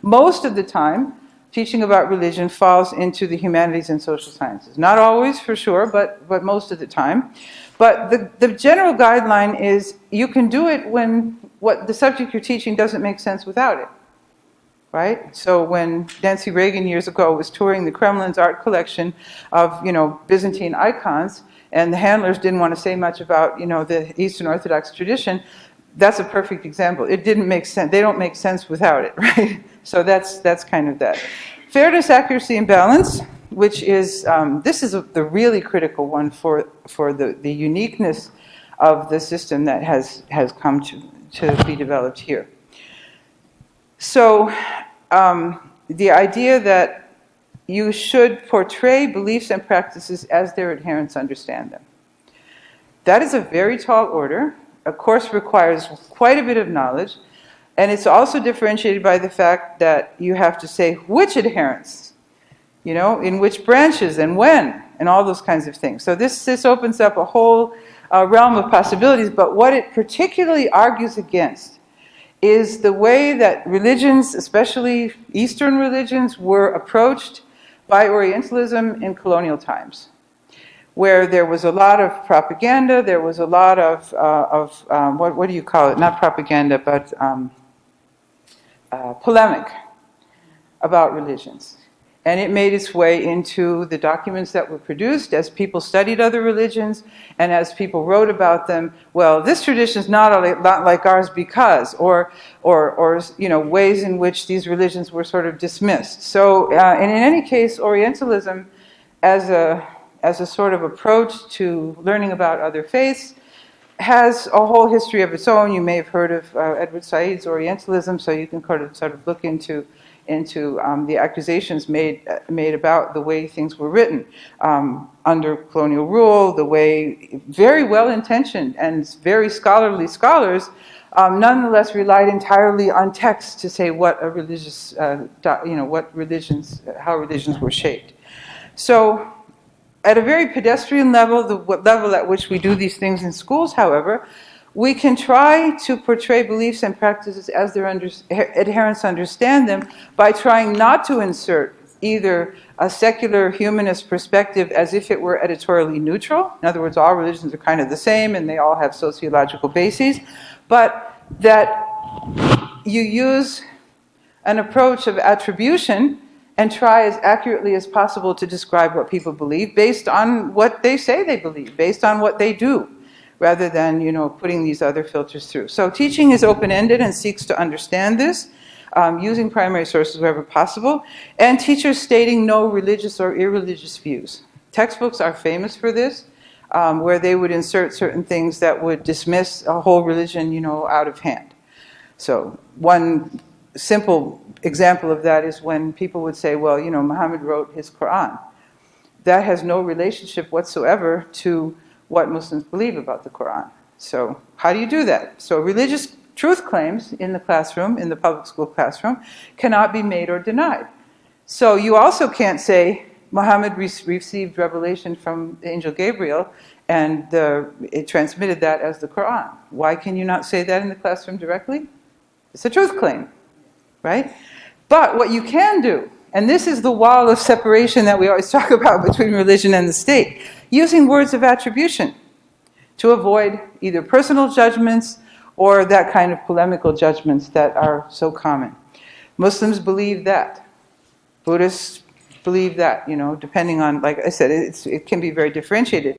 Most of the time, teaching about religion falls into the humanities and social sciences. Not always, for sure, but most of the time. But the general guideline is you can do it when what the subject you're teaching doesn't make sense without it. Right? So when Nancy Reagan years ago was touring the Kremlin's art collection of, Byzantine icons, and the handlers didn't want to say much about, the Eastern Orthodox tradition, that's a perfect example. It didn't make sense. They don't make sense without it, right? So that's kind of that. Fairness, accuracy, and balance, which is, this is the really critical one for the uniqueness of the system that has come to be developed here. So the idea that you should portray beliefs and practices as their adherents understand them. That is a very tall order. A course requires quite a bit of knowledge, and it's also differentiated by the fact that you have to say which adherents, in which branches and when, and all those kinds of things. So this opens up a whole realm of possibilities, but what it particularly argues against is the way that religions, especially Eastern religions, were approached by Orientalism in colonial times, where there was a lot of propaganda, there was a lot of what do you call it? Not propaganda, but polemic about religions. And it made its way into the documents that were produced as people studied other religions and as people wrote about them. Well, this tradition is not like ours because, or ways in which these religions were sort of dismissed. So, and in any case, Orientalism, as a sort of approach to learning about other faiths, has a whole history of its own. You may have heard of Edward Said's Orientalism, so you can sort of look into the accusations made about the way things were written under colonial rule, the way very well-intentioned and very scholarly scholars nonetheless relied entirely on text to say what a religious, how religions were shaped. So, at a very pedestrian level, the level at which we do these things in schools, however, we can try to portray beliefs and practices as their adherents understand them by trying not to insert either a secular humanist perspective as if it were editorially neutral. In other words, all religions are kind of the same and they all have sociological bases, but that you use an approach of attribution and try as accurately as possible to describe what people believe based on what they say they believe, based on what they do, rather than, putting these other filters through. So teaching is open-ended and seeks to understand this, using primary sources wherever possible, and teachers stating no religious or irreligious views. Textbooks are famous for this, where they would insert certain things that would dismiss a whole religion, out of hand. So one simple example of that is when people would say, well, Muhammad wrote his Quran. That has no relationship whatsoever to what Muslims believe about the Quran. So how do you do that? So religious truth claims in the classroom, in the public school classroom, cannot be made or denied. So you also can't say Muhammad received revelation from the angel Gabriel and it transmitted that as the Quran. Why can you not say that in the classroom directly? It's a truth claim, right? But what you can do, and this is the wall of separation that we always talk about between religion and the state, using words of attribution to avoid either personal judgments or that kind of polemical judgments that are so common. Muslims believe that. Buddhists believe that, depending on, like I said, it can be very differentiated.